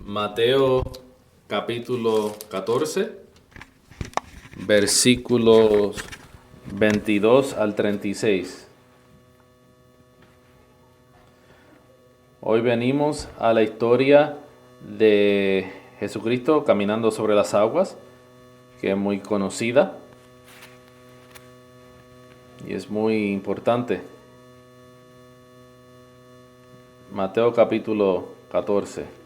Mateo capítulo 14, versículos 22 al 36. Hoy venimos a la historia de Jesucristo caminando sobre las aguas, que es muy conocida y es muy importante. Mateo capítulo 14,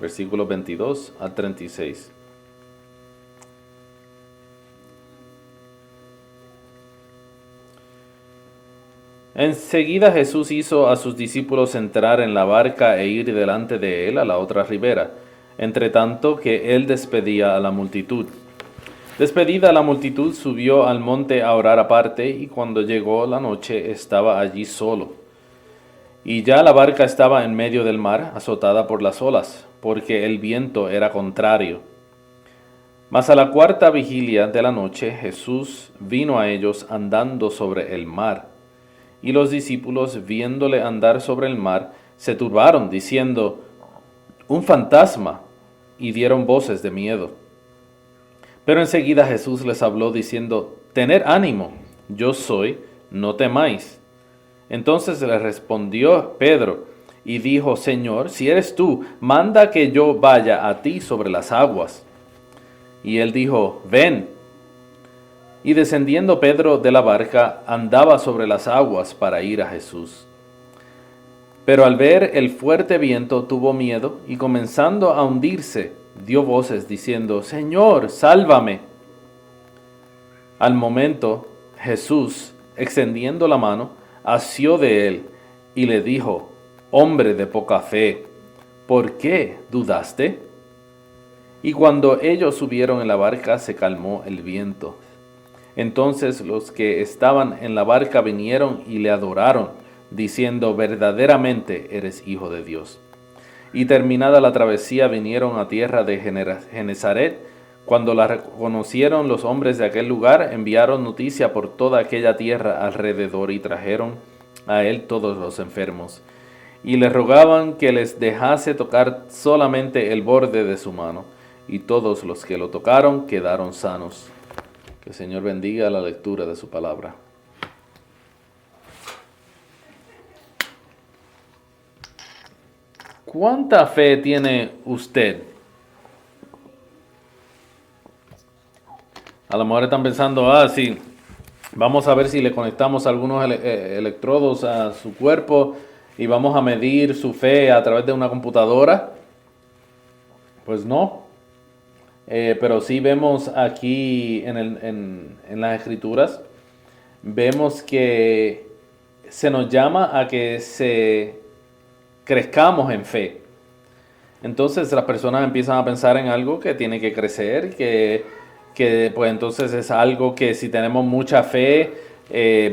versículos 22 al 36. Enseguida Jesús hizo a sus discípulos entrar en la barca e ir delante de él a la otra ribera, entre tanto que él despedía a la multitud. Despedida la multitud, subió al monte a orar aparte, y cuando llegó la noche estaba allí solo. Y ya la barca estaba en medio del mar, azotada por las olas, porque el viento era contrario. Mas a la cuarta vigilia de la noche Jesús vino a ellos andando sobre el mar. Y los discípulos, viéndole andar sobre el mar, se turbaron, diciendo: «Un fantasma», y dieron voces de miedo. Pero enseguida Jesús les habló, diciendo: «Tened ánimo, yo soy, no temáis». Entonces le respondió Pedro y dijo: «Señor, si eres tú, manda que yo vaya a ti sobre las aguas». Y él dijo: «Ven». Y descendiendo Pedro de la barca, andaba sobre las aguas para ir a Jesús. Pero al ver el fuerte viento tuvo miedo, y comenzando a hundirse, dio voces diciendo: «Señor, sálvame». Al momento Jesús, extendiendo la mano, asió de él y le dijo: «Hombre de poca fe, ¿por qué dudaste?». Y cuando ellos subieron en la barca, se calmó el viento. Entonces los que estaban en la barca vinieron y le adoraron, diciendo: «Verdaderamente eres Hijo de Dios». Y terminada la travesía, vinieron a tierra de Genezaret. Cuando la reconocieron los hombres de aquel lugar, enviaron noticia por toda aquella tierra alrededor y trajeron a él todos los enfermos. Y le rogaban que les dejase tocar solamente el borde de su mano. Y todos los que lo tocaron quedaron sanos. Que el Señor bendiga la lectura de su palabra. ¿Cuánta fe tiene usted? A lo mejor están pensando: sí, vamos a ver si le conectamos algunos electrodos a su cuerpo y vamos a medir su fe a través de una computadora. Pues no. Pero sí vemos aquí en las Escrituras, vemos que se nos llama a que crezcamos en fe. Entonces las personas empiezan a pensar en algo que tiene que crecer, que pues entonces es algo que si tenemos mucha fe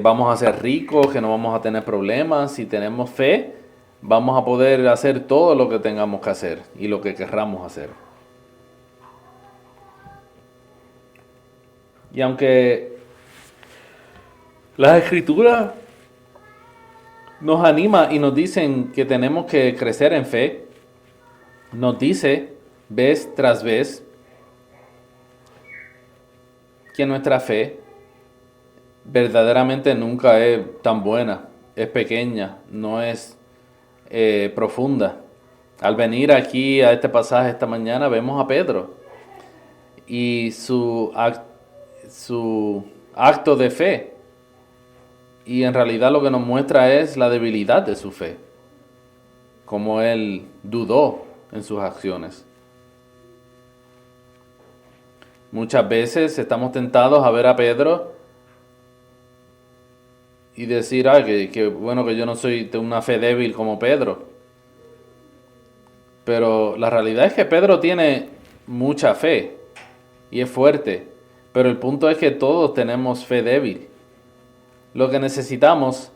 vamos a ser ricos, que no vamos a tener problemas. Si tenemos fe, vamos a poder hacer todo lo que tengamos que hacer y lo que querramos hacer. Y aunque las Escrituras nos anima y nos dicen que tenemos que crecer en fe, nos dice vez tras vez que nuestra fe verdaderamente nunca es tan buena, es pequeña, no es profunda. Al venir aquí a este pasaje esta mañana vemos a Pedro y su acto de fe, y en realidad lo que nos muestra es la debilidad de su fe, como él dudó en sus acciones. Muchas veces estamos tentados a ver a Pedro y decir: que bueno que yo no soy de una fe débil como Pedro. Pero la realidad es que Pedro tiene mucha fe y es fuerte. Pero el punto es que todos tenemos fe débil. Lo que necesitamos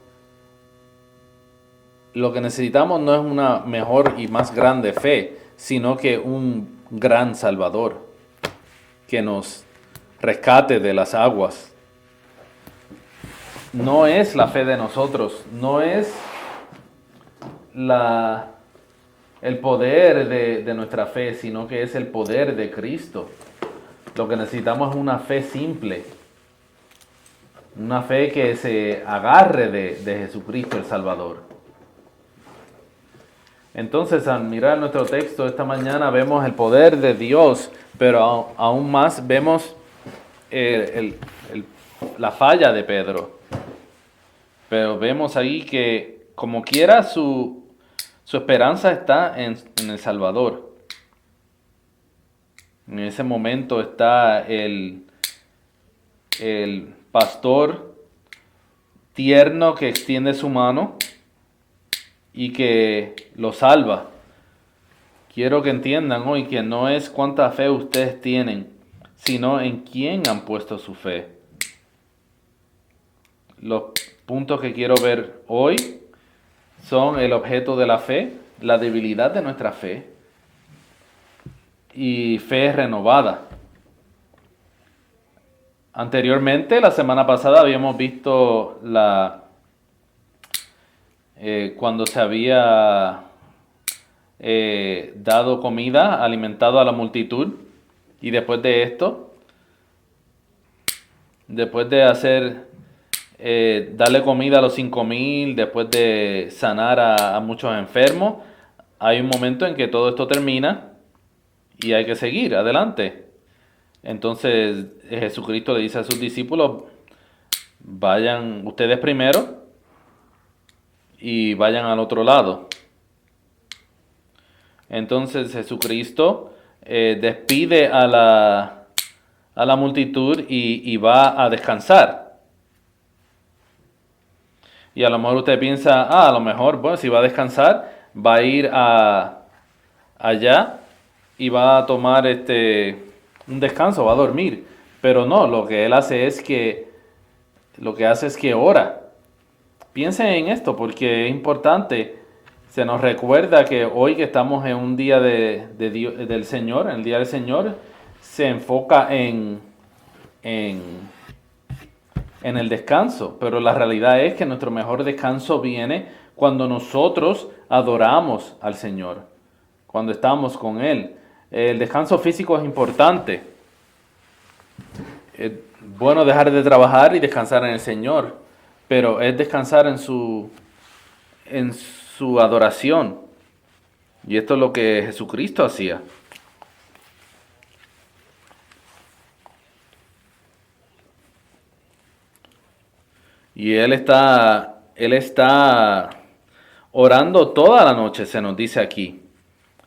no es una mejor y más grande fe, sino que un gran Salvador que nos rescate de las aguas. No es la fe de nosotros, no es la el poder de nuestra fe, sino que es el poder de Cristo. Lo que necesitamos es una fe simple, una fe que se agarre de Jesucristo el Salvador. Entonces, al mirar nuestro texto esta mañana vemos el poder de Dios, pero aún más vemos la falla de Pedro. Pero vemos ahí que como quiera su esperanza está en el Salvador. En ese momento está el pastor tierno que extiende su mano y que lo salva. Quiero que entiendan hoy que no es cuánta fe ustedes tienen, sino en quién han puesto su fe. Los puntos que quiero ver hoy son el objeto de la fe, la debilidad de nuestra fe y fe renovada. Anteriormente, la semana pasada, habíamos visto cuando se había dado comida, alimentado a la multitud, y después de esto, después de darle comida a los 5,000, después de sanar a muchos enfermos, hay un momento en que todo esto termina y hay que seguir adelante. Entonces Jesucristo le dice a sus discípulos, vayan ustedes primero y vayan al otro lado. Entonces Jesucristo despide a la multitud y va a descansar. Y a lo mejor usted piensa, a lo mejor, bueno, si va a descansar, va a ir allá y va a tomar un descanso, va a dormir. Pero no, lo que él hace es que ora. Piensen en esto porque es importante. Se nos recuerda que hoy que estamos en un día del Señor, en el día del Señor, se enfoca en el descanso, pero la realidad es que nuestro mejor descanso viene cuando nosotros adoramos al Señor, cuando estamos con Él. El descanso físico es importante. Es bueno dejar de trabajar y descansar en el Señor, pero es descansar en su adoración. Y esto es lo que Jesucristo hacía. Y Él está orando toda la noche, se nos dice aquí,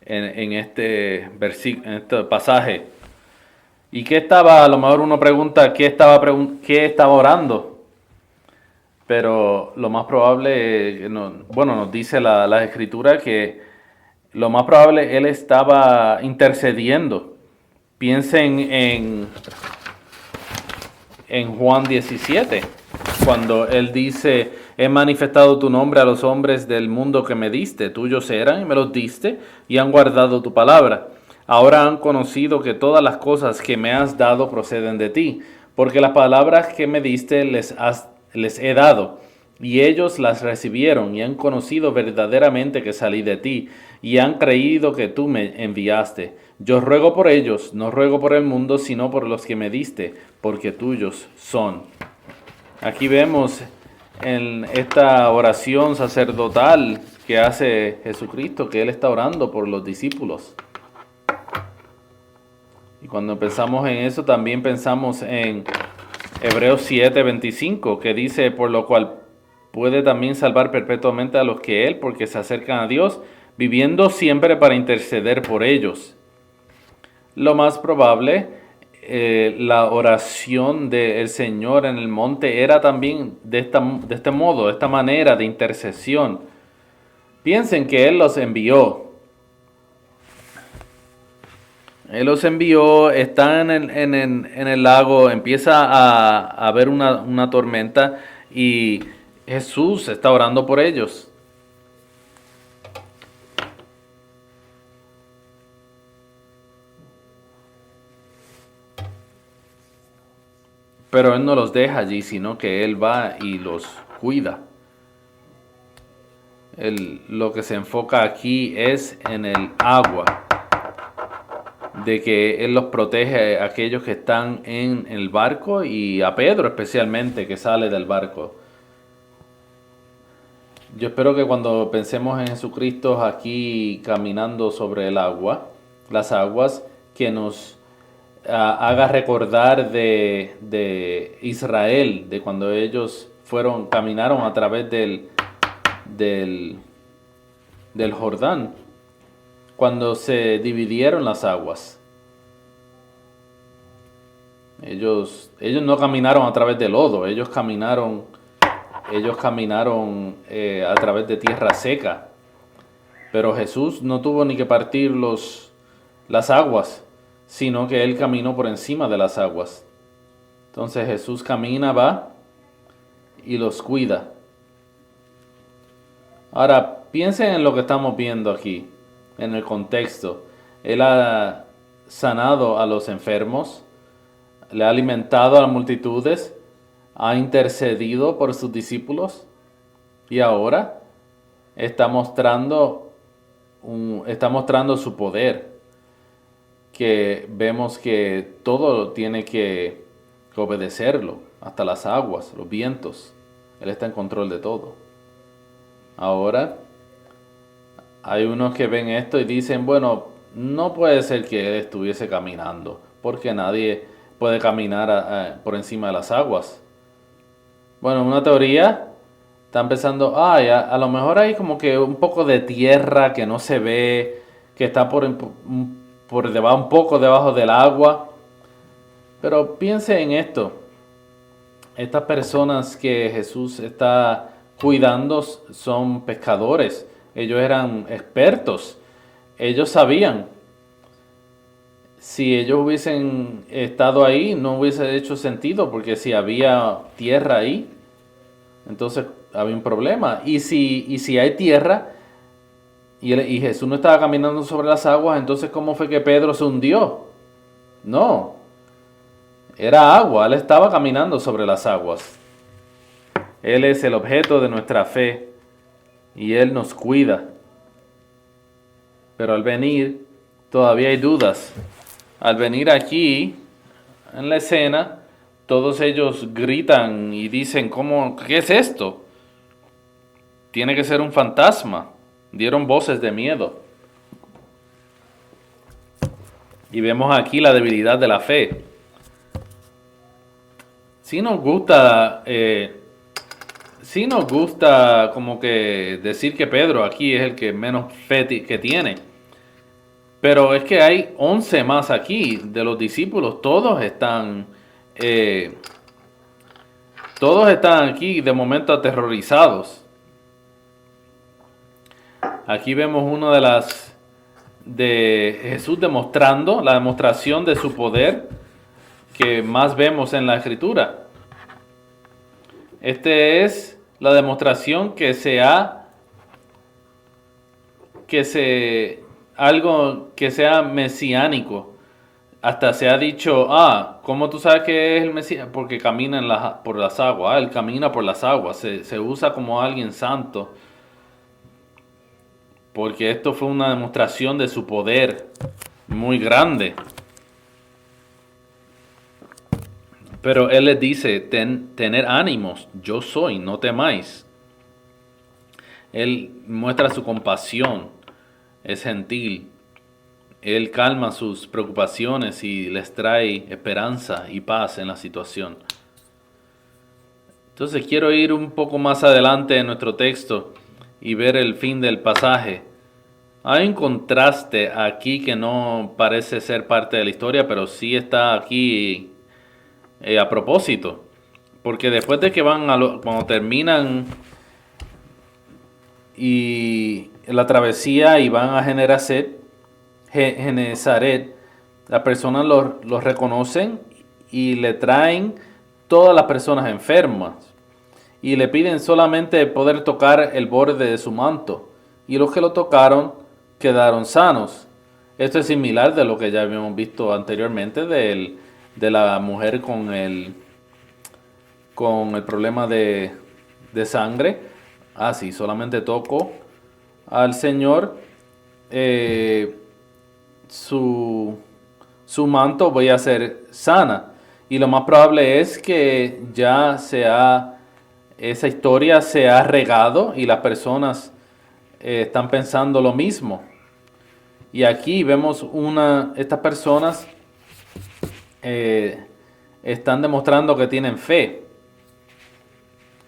en este versículo, en este pasaje. ¿Y qué estaba? A lo mejor uno pregunta, ¿qué estaba orando? Pero lo más probable, nos dice la Escritura que lo más probable Él estaba intercediendo. Piensen en Juan 17. Cuando Él dice, he manifestado tu nombre a los hombres del mundo que me diste, tuyos eran y me los diste y han guardado tu palabra. Ahora han conocido que todas las cosas que me has dado proceden de ti, porque las palabras que me diste les he dado, y ellos las recibieron y han conocido verdaderamente que salí de ti, y han creído que tú me enviaste. Yo ruego por ellos, no ruego por el mundo, sino por los que me diste, porque tuyos son. Aquí vemos en esta oración sacerdotal que hace Jesucristo, que Él está orando por los discípulos. Y cuando pensamos en eso, también pensamos en Hebreos 7:25, que dice, por lo cual puede también salvar perpetuamente a los que Él, porque se acercan a Dios, viviendo siempre para interceder por ellos. Lo más probable, la oración del Señor en el monte era también de este modo, de esta manera de intercesión. Piensen que Él los envió. Él los envió, están en el lago, empieza a haber una tormenta y Jesús está orando por ellos. Pero Él no los deja allí, sino que Él va y los cuida. lo que se enfoca aquí es en el agua, de que Él los protege a aquellos que están en el barco y a Pedro especialmente que sale del barco. Yo espero que cuando pensemos en Jesucristo aquí caminando sobre el agua, las aguas, que nos haga recordar de Israel, de cuando ellos caminaron a través del, del Jordán, cuando se dividieron las aguas. Ellos no caminaron a través del lodo, ellos caminaron a través de tierra seca. Pero Jesús no tuvo ni que partir las aguas, sino que Él caminó por encima de las aguas. Entonces Jesús camina, va y los cuida. Ahora, piensen en lo que estamos viendo aquí, en el contexto. Él ha sanado a los enfermos, le ha alimentado a las multitudes, ha intercedido por sus discípulos y ahora está mostrando su poder, que vemos que todo tiene que obedecerlo, hasta las aguas, los vientos. Él está en control de todo. Ahora, hay unos que ven esto y dicen, bueno, no puede ser que Él estuviese caminando, porque nadie puede caminar por encima de las aguas. Bueno, una teoría está empezando, a lo mejor hay como que un poco de tierra que no se ve, que está por debajo, un poco debajo del agua. Pero piense en esto. Estas personas que Jesús está cuidando son pescadores. Ellos eran expertos. Ellos sabían. Si ellos hubiesen estado ahí, no hubiese hecho sentido, porque si había tierra ahí, entonces había un problema. Y si hay tierra y Jesús no estaba caminando sobre las aguas, entonces ¿cómo fue que Pedro se hundió? No, era agua, Él estaba caminando sobre las aguas. Él es el objeto de nuestra fe y Él nos cuida. Pero al venir, todavía hay dudas. Al venir aquí, en la escena, todos ellos gritan y dicen, ¿qué es esto? Tiene que ser un fantasma. Dieron voces de miedo. Y vemos aquí la debilidad de la fe. Sí nos gusta como que decir que Pedro aquí es el que menos fe que tiene. Pero es que hay 11 más aquí de los discípulos. Todos están aquí de momento aterrorizados. Aquí vemos una de Jesús demostrando la demostración de su poder que más vemos en la Escritura. Este es la demostración algo que sea mesiánico. Hasta se ha dicho, ¿cómo tú sabes que es el Mesías? Porque camina por las aguas. Él camina por las aguas. Se usa como alguien santo. Porque esto fue una demostración de su poder muy grande. Pero Él les dice, tener ánimos, yo soy, no temáis. Él muestra su compasión, es gentil. Él calma sus preocupaciones y les trae esperanza y paz en la situación. Entonces quiero ir un poco más adelante en nuestro texto y ver el fin del pasaje. Hay un contraste aquí que no parece ser parte de la historia, pero sí está aquí a propósito. Porque después de que cuando terminan y la travesía y van a Genesaret, las personas los reconocen y le traen todas las personas enfermas y le piden solamente poder tocar el borde de su manto, y los que lo tocaron quedaron sanos. Esto es similar de lo que ya habíamos visto anteriormente de la mujer con el problema de sangre. Sí, solamente toco al Señor, su, su manto voy a ser sana. Y lo más probable es que esa historia se ha regado y las personas están pensando lo mismo. Y aquí vemos estas personas eh, están demostrando que tienen fe.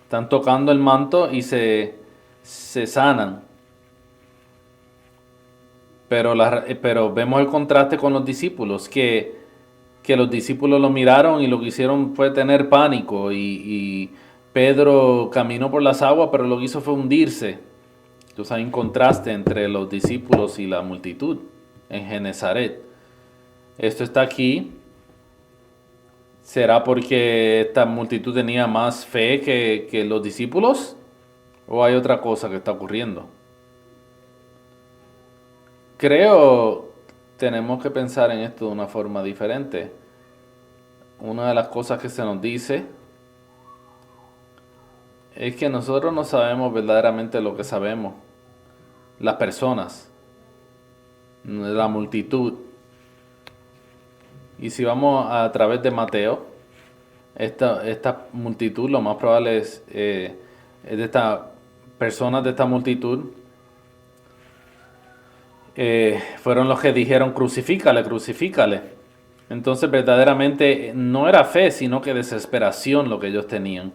Están tocando el manto y se sanan. Pero vemos el contraste con los discípulos, que los discípulos lo miraron y lo que hicieron fue tener pánico. Y Pedro caminó por las aguas, pero lo que hizo fue hundirse. Entonces hay un contraste entre los discípulos y la multitud en Genezaret. Esto está aquí. ¿Será porque esta multitud tenía más fe que los discípulos? ¿O hay otra cosa que está ocurriendo? Creo tenemos que pensar en esto de una forma diferente. Una de las cosas que se nos dice es que nosotros no sabemos verdaderamente lo que sabemos. Las personas, la multitud. Y si vamos a través de Mateo, esta multitud, lo más probable es de estas personas de esta multitud, fueron los que dijeron crucifícale, crucifícale. Entonces verdaderamente no era fe, sino que desesperación lo que ellos tenían.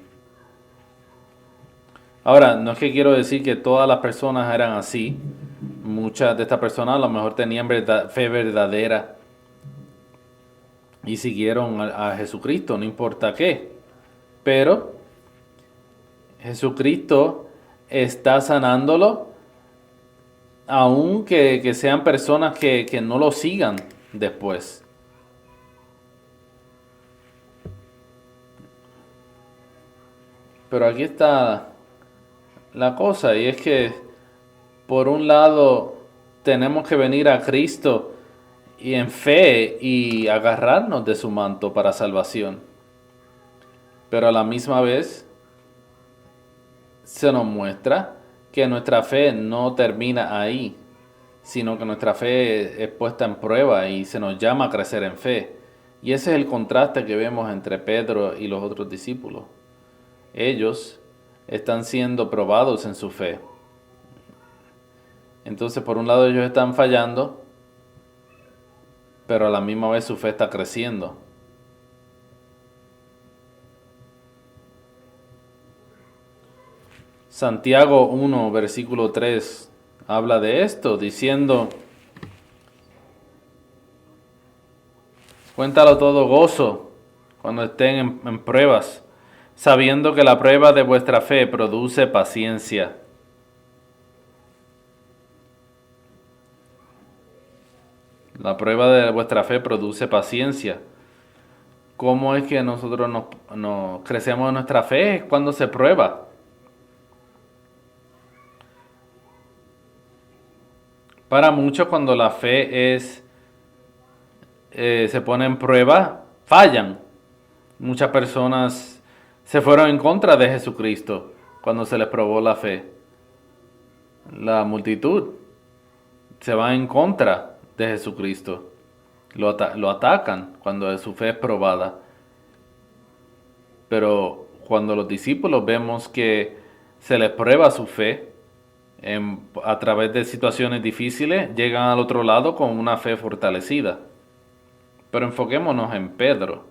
Ahora, no es que quiero decir que todas las personas eran así. Muchas de estas personas a lo mejor tenían fe verdadera y siguieron a Jesucristo, no importa qué. Pero Jesucristo está sanándolo, aun que sean personas que no lo sigan después. Pero aquí está la cosa, y es que por un lado tenemos que venir a Cristo y en fe y agarrarnos de su manto para salvación. Pero a la misma vez se nos muestra que nuestra fe no termina ahí, sino que nuestra fe es puesta en prueba y se nos llama a crecer en fe. Y ese es el contraste que vemos entre Pedro y los otros discípulos. Ellos están siendo probados en su fe. Entonces, por un lado ellos están fallando, pero a la misma vez su fe está creciendo. Santiago 1, versículo 3, habla de esto, diciendo: cuéntalo todo gozo cuando estén en pruebas, sabiendo que la prueba de vuestra fe produce paciencia. La prueba de vuestra fe produce paciencia. ¿Cómo es que nosotros nos crecemos en nuestra fe? Es cuando se prueba. Para muchos, cuando la fe se pone en prueba, fallan. Muchas personas se fueron en contra de Jesucristo cuando se les probó la fe. La multitud se va en contra de Jesucristo. Lo atacan cuando su fe es probada. Pero cuando los discípulos vemos que se les prueba su fe a través de situaciones difíciles, llegan al otro lado con una fe fortalecida. Pero enfoquémonos en Pedro.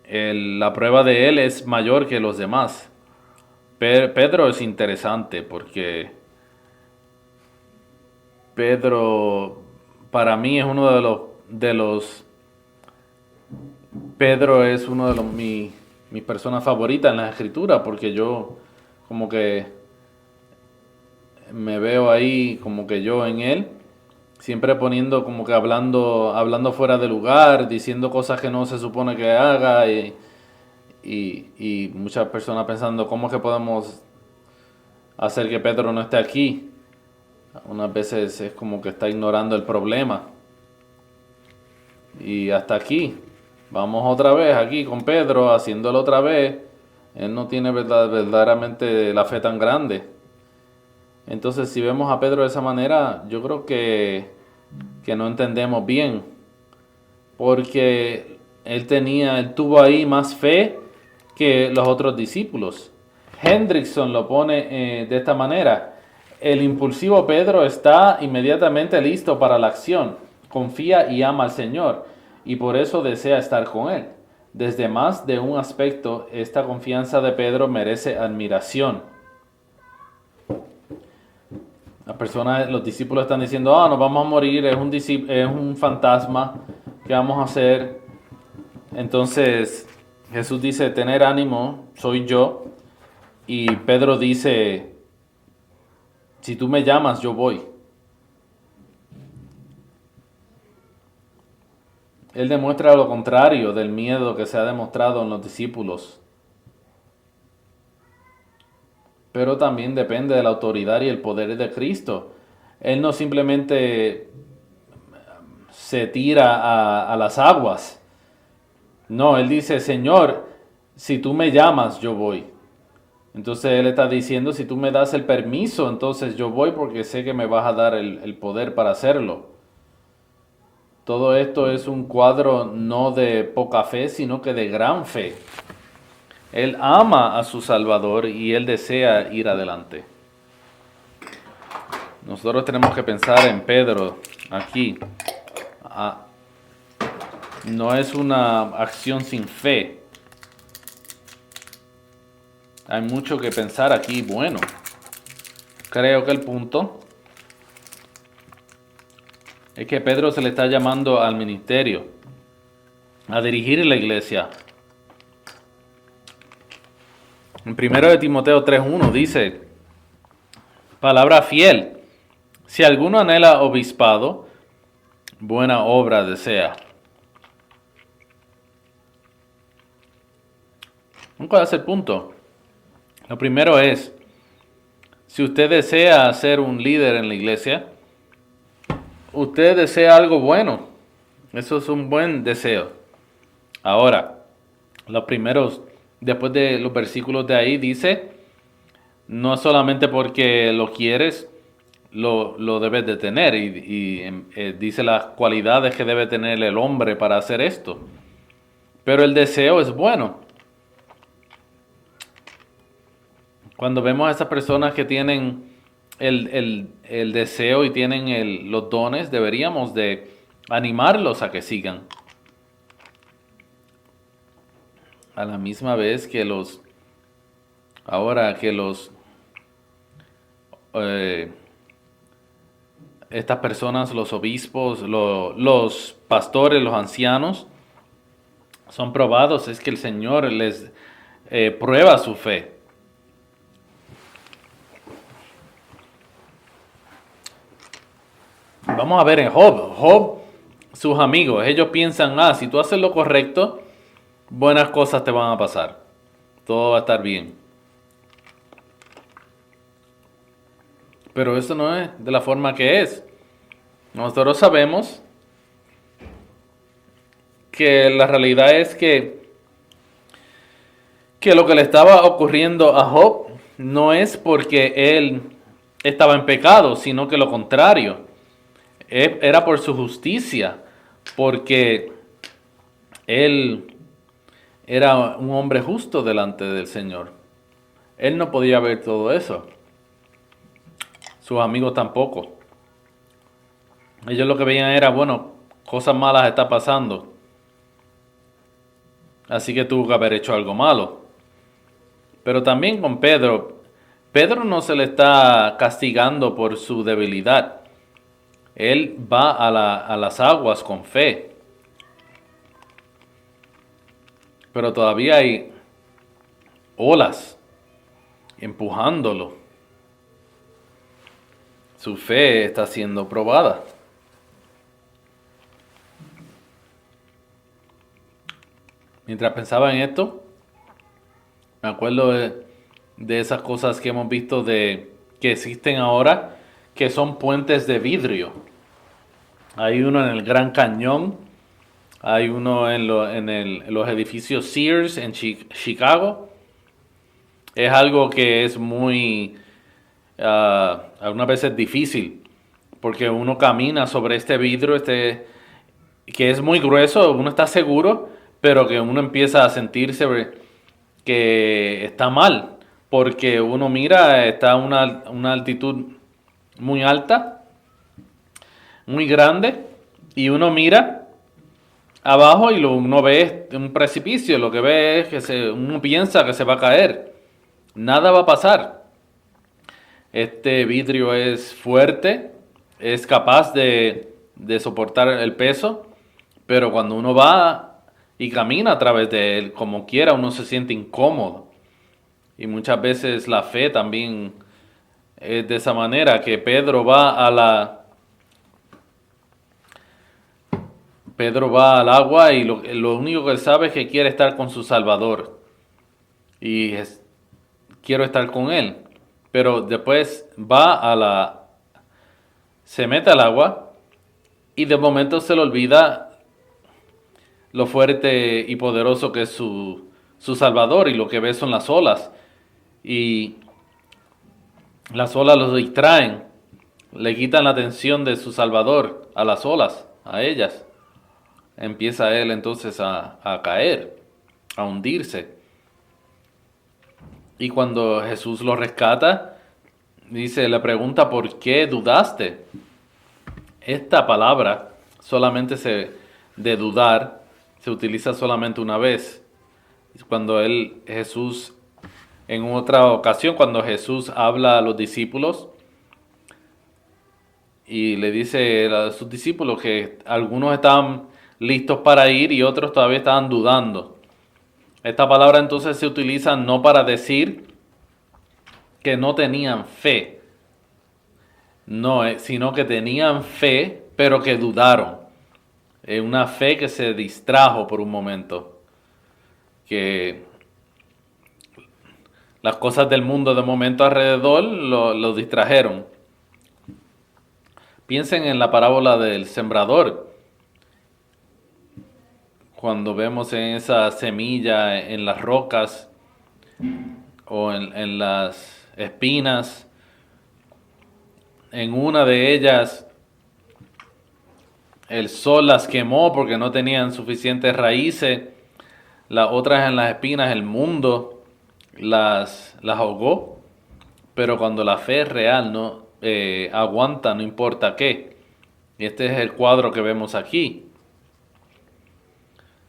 La prueba de él es mayor que los demás. Pedro es interesante porque Pedro para mí es uno de los Pedro es uno de mis personas favoritas en la escritura, porque yo como que me veo ahí como que yo en él, siempre poniendo como que hablando fuera de lugar, diciendo cosas que no se supone que haga y muchas personas pensando cómo es que podemos hacer que Pedro no esté aquí. Unas veces es como que está ignorando el problema. Y hasta aquí. Vamos otra vez aquí con Pedro, haciéndolo otra vez. Él no tiene verdaderamente la fe tan grande. Entonces, si vemos a Pedro de esa manera, yo creo que no entendemos bien, porque él tuvo ahí más fe que los otros discípulos. Hendrickson lo pone de esta manera: el impulsivo Pedro está inmediatamente listo para la acción, confía y ama al Señor, y por eso desea estar con Él. Desde más de un aspecto, esta confianza de Pedro merece admiración. Las personas, los discípulos están diciendo: nos vamos a morir, es un fantasma, ¿qué vamos a hacer? Entonces Jesús dice: tener ánimo, soy yo. Y Pedro dice: si tú me llamas, yo voy. Él demuestra lo contrario del miedo que se ha demostrado en los discípulos. Pero también depende de la autoridad y el poder de Cristo. Él no simplemente se tira a las aguas. No, él dice: Señor, si tú me llamas, yo voy. Entonces él está diciendo: si tú me das el permiso, entonces yo voy, porque sé que me vas a dar el poder para hacerlo. Todo esto es un cuadro no de poca fe, sino que de gran fe. Él ama a su Salvador y él desea ir adelante. Nosotros tenemos que pensar en Pedro aquí. No es una acción sin fe. Hay mucho que pensar aquí. Bueno, creo que el punto es que Pedro se le está llamando al ministerio, a dirigir la iglesia. En 1 de Timoteo 3:1 dice: palabra fiel, si alguno anhela obispado, buena obra desea. ¿Cuál es el punto? Lo primero es: si usted desea ser un líder en la iglesia, usted desea algo bueno. Eso es un buen deseo. Ahora, los primeros, después de los versículos de ahí, dice: no solamente porque lo quieres, lo debes de tener. Y dice las cualidades que debe tener el hombre para hacer esto. Pero el deseo es bueno. Cuando vemos a esas personas que tienen el deseo y tienen los dones, deberíamos de animarlos a que sigan. A la misma vez que estas personas, los obispos, los pastores, los ancianos, son probados, es que el Señor les prueba su fe. Vamos a ver en Job, sus amigos, ellos piensan: si tú haces lo correcto, buenas cosas te van a pasar, todo va a estar bien. Pero eso no es de la forma que es. Nosotros sabemos que la realidad es que lo que le estaba ocurriendo a Job no es porque él estaba en pecado, sino que lo contrario. Era por su justicia, porque él era un hombre justo delante del Señor. Él no podía ver todo eso. Sus amigos tampoco. Ellos lo que veían era: bueno, cosas malas están pasando, así que tuvo que haber hecho algo malo. Pero también con Pedro no se le está castigando por su debilidad. Él va a las aguas con fe. Pero todavía hay olas empujándolo. Su fe está siendo probada. Mientras pensaba en esto, me acuerdo de esas cosas que hemos visto que existen ahora, que son puentes de vidrio. Hay uno en el Gran Cañón, hay uno en los edificios Sears en Chicago. Es algo que es muy algunas veces difícil, porque uno camina sobre este vidrio, que es muy grueso, uno está seguro, pero que uno empieza a sentirse que está mal, porque uno mira, está a una altitud muy alta, muy grande, y uno mira abajo y uno ve un precipicio, lo que ve es que uno piensa que se va a caer, nada va a pasar. Este vidrio es fuerte, es capaz de soportar el peso, pero cuando uno va y camina a través de él, como quiera, uno se siente incómodo. Y muchas veces la fe también es de esa manera, que Pedro va al agua y lo único que él sabe es que quiere estar con su Salvador. Y quiero estar con él. Pero después se mete al agua y de momento se le olvida lo fuerte y poderoso que es su Salvador, y lo que ve son las olas. Y las olas los distraen, le quitan la atención de su Salvador a las olas, a ellas. Empieza él entonces a caer, a hundirse. Y cuando Jesús lo rescata, le pregunta: ¿por qué dudaste? Esta palabra de dudar se utiliza solamente una vez. Cuando Jesús, en otra ocasión, cuando Jesús habla a los discípulos y le dice a sus discípulos que algunos estaban listos para ir y otros todavía estaban dudando. Esta palabra entonces se utiliza no para decir que no tenían fe, no, sino que tenían fe, pero que dudaron. Una fe que se distrajo por un momento, que las cosas del mundo de momento alrededor lo distrajeron. Piensen en la parábola del sembrador, cuando vemos en esa semilla en las rocas o en las espinas. En una de ellas el sol las quemó porque no tenían suficientes raíces. Las otras, en las espinas, el mundo las ahogó. Pero cuando la fe es real, no aguanta, no importa qué. Y este es el cuadro que vemos aquí.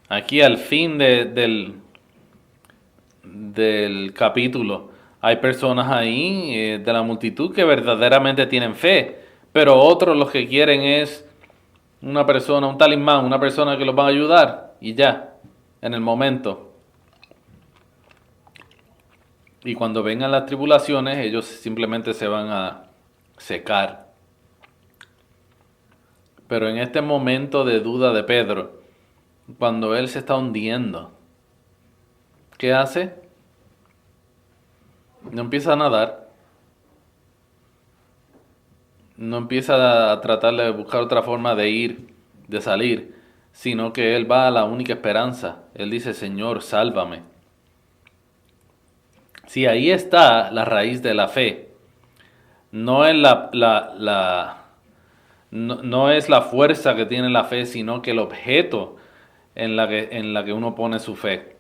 Aquí al fin del capítulo hay personas ahí de la multitud que verdaderamente tienen fe, pero otros los que quieren es una persona, un talismán, una persona que los va a ayudar y ya, en el momento. Y cuando vengan las tribulaciones, ellos simplemente se van a secar. Pero en este momento de duda de Pedro, cuando él se está hundiendo, ¿qué hace? No empieza a nadar, no empieza a tratar de buscar otra forma de salir, sino que él va a la única esperanza. Él dice: Señor, sálvame. Si ahí está la raíz de la fe, no es no es la fuerza que tiene la fe, sino que el objeto en la que uno pone su fe.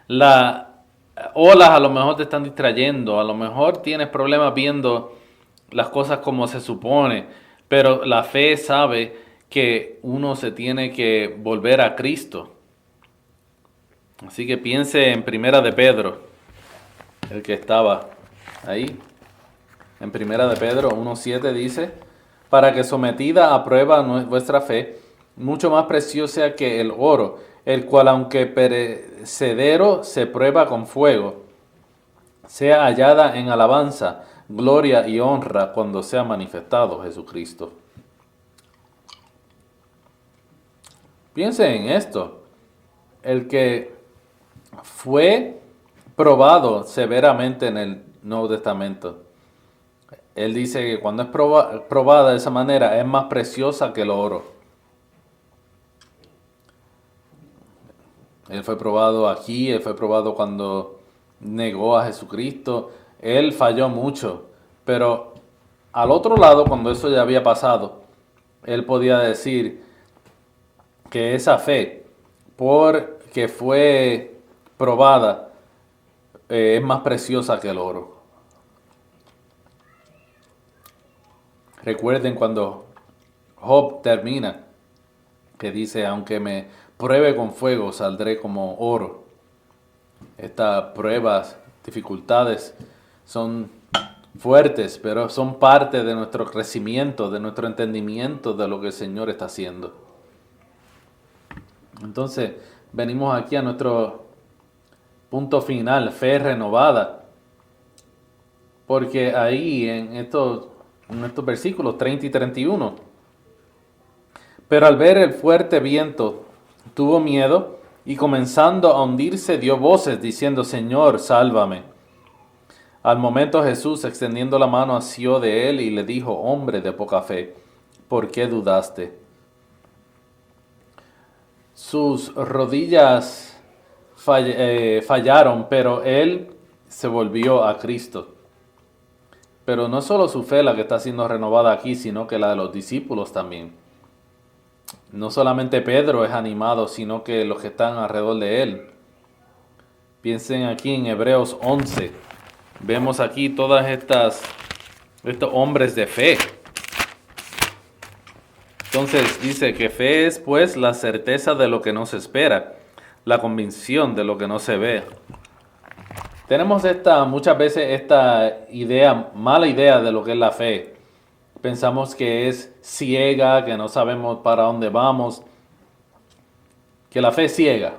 Las olas a lo mejor te están distrayendo, a lo mejor tienes problemas viendo las cosas como se supone, pero la fe sabe que uno se tiene que volver a Cristo. Así que piense en Primera de Pedro, el que estaba ahí. En Primera de Pedro 1:7 dice: para que sometida a prueba vuestra fe, mucho más preciosa que el oro, el cual aunque perecedero se prueba con fuego, sea hallada en alabanza, gloria y honra cuando sea manifestado Jesucristo. Piensen en esto: el que fue probado severamente en el Nuevo Testamento, él dice que cuando es probada de esa manera es más preciosa que el oro. Él fue probado aquí, él fue probado cuando negó a Jesucristo, él falló mucho, pero al otro lado, cuando eso ya había pasado, él podía decir que esa fe, porque fue probada, es más preciosa que el oro. Recuerden cuando Job termina, que dice, aunque me pruebe con fuego, saldré como oro. Estas pruebas, dificultades, son fuertes, pero son parte de nuestro crecimiento, de nuestro entendimiento de lo que el Señor está haciendo. Entonces, venimos aquí a nuestro punto final, fe renovada, porque ahí en estos versículos 30 y 31, pero al ver el fuerte viento, tuvo miedo y comenzando a hundirse dio voces diciendo, Señor, sálvame. Al momento Jesús, extendiendo la mano, asió de él y le dijo, hombre de poca fe, ¿por qué dudaste? Sus rodillas fallaron, pero él se volvió a Cristo. Pero no solo su fe la que está siendo renovada aquí, sino que la de los discípulos también. No solamente Pedro es animado, sino que los que están alrededor de él. Piensen aquí en Hebreos 11. Vemos aquí todas estos hombres de fe. Entonces dice que fe es pues la certeza de lo que no se espera, la convicción de lo que no se ve. Tenemos muchas veces esta idea, mala idea de lo que es la fe. Pensamos que es ciega, que no sabemos para dónde vamos, que la fe es ciega.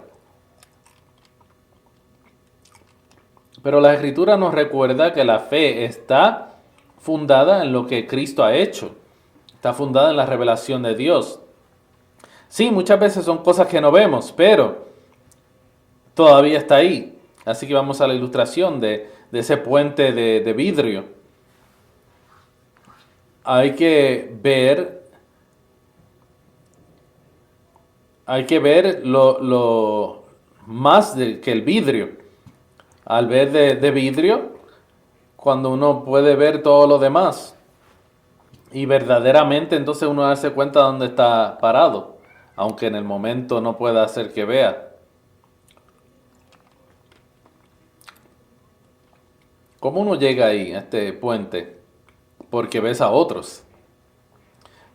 Pero la Escritura nos recuerda que la fe está fundada en lo que Cristo ha hecho. Está fundada en la revelación de Dios. Sí, muchas veces son cosas que no vemos, pero todavía está ahí. Así que vamos a la ilustración de ese puente de vidrio. Hay que ver lo más que el vidrio. Al ver de vidrio, cuando uno puede ver todo lo demás. Y verdaderamente entonces uno darse cuenta de dónde está parado, aunque en el momento no pueda hacer que vea. ¿Cómo uno llega ahí, a este puente? Porque ves a otros.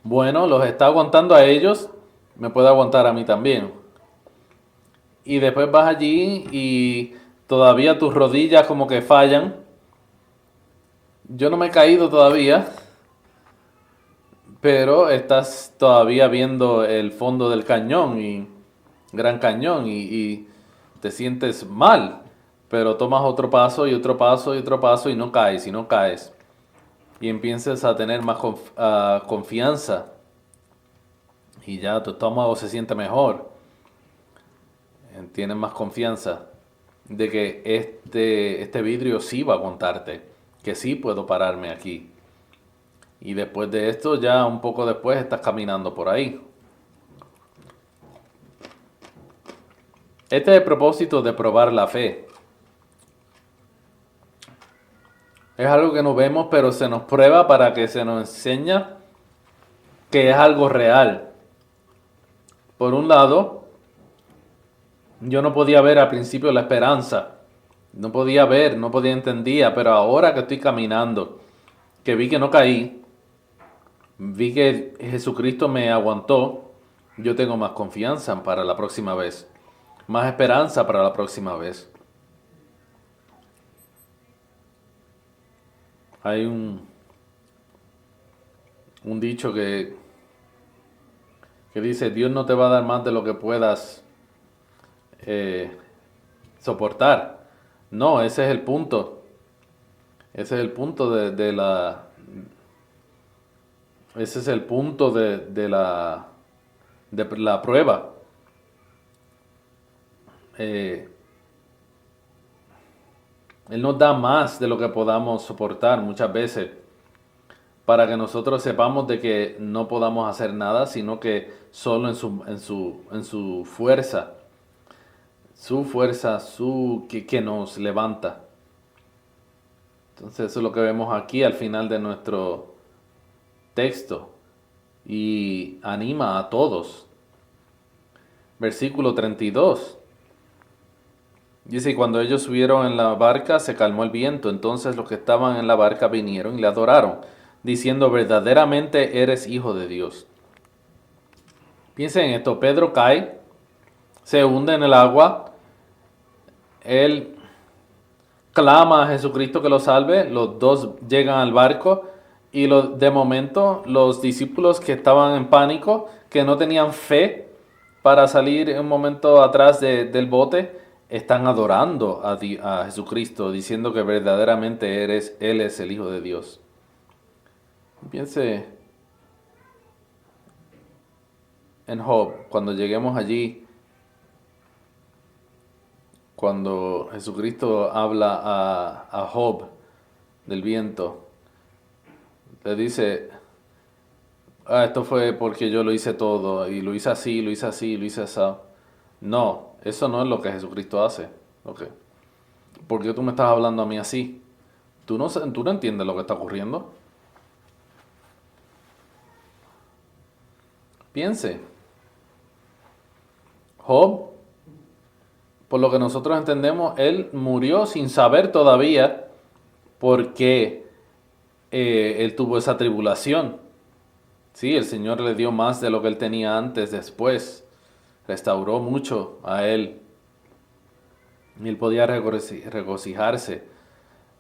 Bueno, los está aguantando a ellos, me puede aguantar a mí también. Y después vas allí y todavía tus rodillas como que fallan. Yo no me he caído todavía, pero estás todavía viendo el fondo del cañón y Gran Cañón y te sientes mal, pero tomas otro paso y otro paso y otro paso y no caes y no caes. Y empiezas a tener más confianza y ya tu estómago se siente mejor. Tienes más confianza de que este vidrio sí va a aguantarte, que sí puedo pararme aquí. Y después de esto, ya un poco después estás caminando por ahí. Este es el propósito de probar la fe. Es algo que no vemos, pero se nos prueba para que se nos enseñe que es algo real. Por un lado, yo no podía ver al principio la esperanza. No podía ver, no podía entender, pero ahora que estoy caminando, que vi que no caí, vi que Jesucristo me aguantó, yo tengo más confianza para la próxima vez, más esperanza para la próxima vez. Hay un dicho que dice, Dios no te va a dar más de lo que puedas eh, soportar. No, ese es el punto. Ese es el punto de la... Ese es el punto de la prueba. Eh, Él nos da más de lo que podamos soportar muchas veces para que nosotros sepamos de que no podamos hacer nada, sino que solo en su fuerza, que nos levanta. Entonces eso es lo que vemos aquí al final de nuestro texto y anima a todos. Versículo 32. Dice, y cuando ellos subieron en la barca, se calmó el viento. Entonces los que estaban en la barca vinieron y le adoraron, diciendo, verdaderamente eres hijo de Dios. Piensen en esto, Pedro cae, se hunde en el agua, él clama a Jesucristo que lo salve, los dos llegan al barco y de momento los discípulos que estaban en pánico, que no tenían fe para salir un momento atrás del bote, están adorando a Jesucristo, diciendo que verdaderamente Él es el Hijo de Dios. Piense en Job, cuando lleguemos allí, cuando Jesucristo habla a Job del viento, le dice, esto fue porque yo lo hice todo, y lo hice así, lo hice así, lo hice así. No, eso no es lo que Jesucristo hace. Okay. ¿Por qué tú me estás hablando a mí así? ¿Tú no entiendes lo que está ocurriendo? Piense. Job, por lo que nosotros entendemos, él murió sin saber todavía por qué él tuvo esa tribulación. Sí, el Señor le dio más de lo que él tenía antes, después. Restauró mucho a él. Y él podía regocijarse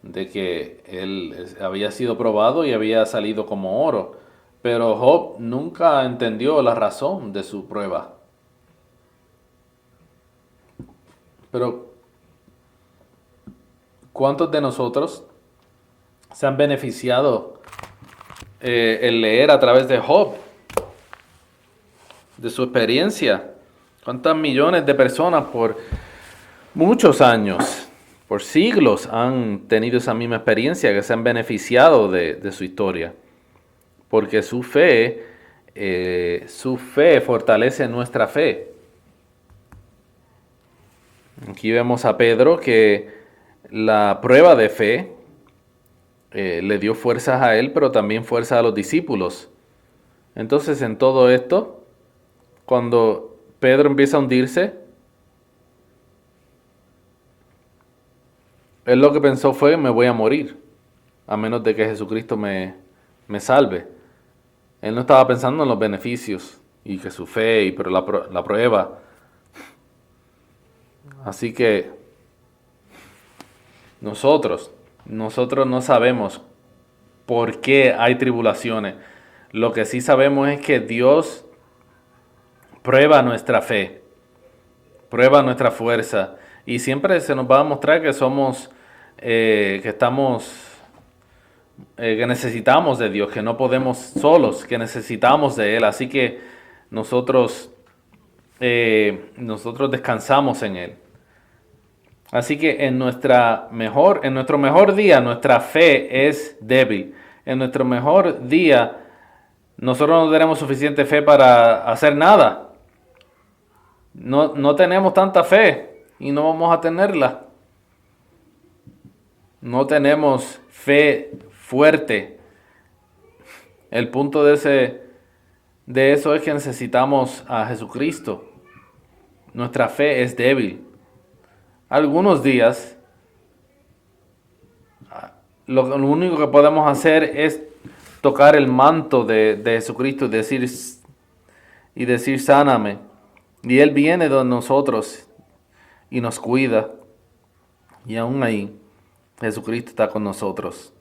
de que él había sido probado y había salido como oro. Pero Job nunca entendió la razón de su prueba. Pero ¿cuántos de nosotros se han beneficiado el leer a través de Job, de su experiencia? ¿Cuántas millones de personas por muchos años, por siglos, han tenido esa misma experiencia, que se han beneficiado de su historia? Porque su fe fortalece nuestra fe. Aquí vemos a Pedro que la prueba de fe le dio fuerzas a él, pero también fuerza a los discípulos. Entonces, en todo esto, cuando Pedro empieza a hundirse, él lo que pensó fue, me voy a morir, a menos de que Jesucristo me salve. Él no estaba pensando en los beneficios y que su fe, pero la prueba. Así que nosotros no sabemos por qué hay tribulaciones. Lo que sí sabemos es que Dios prueba nuestra fe, prueba nuestra fuerza, y siempre se nos va a mostrar que somos, que necesitamos de Dios, que no podemos solos, que necesitamos de Él. Así que nosotros descansamos en Él. Así que en nuestro mejor día, nuestra fe es débil. En nuestro mejor día, nosotros no tenemos suficiente fe para hacer nada. No tenemos tanta fe y no vamos a tenerla. No tenemos fe fuerte. El punto de eso es que necesitamos a Jesucristo. Nuestra fe es débil. Algunos días, lo único que podemos hacer es tocar el manto de Jesucristo y decir, sáname. Y Él viene de nosotros y nos cuida. Y aún ahí, Jesucristo está con nosotros.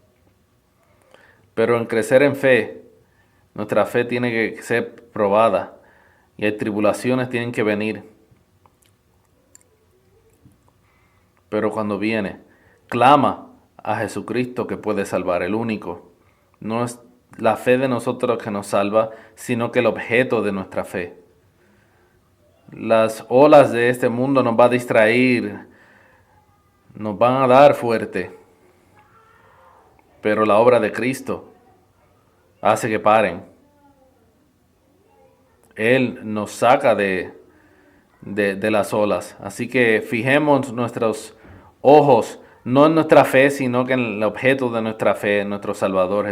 Pero en crecer en fe, nuestra fe tiene que ser probada. Y hay tribulaciones tienen que venir. Pero cuando viene, clama a Jesucristo que puede salvar, el único. No es la fe de nosotros que nos salva, sino que el objeto de nuestra fe. Las olas de este mundo nos va a distraer, nos van a dar fuerte, pero la obra de Cristo hace que paren. Él nos saca de las olas. Así que fijemos nuestros ojos no en nuestra fe, sino que en el objeto de nuestra fe, nuestro Salvador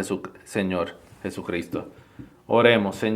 Señor Jesucristo. Oremos, Señor.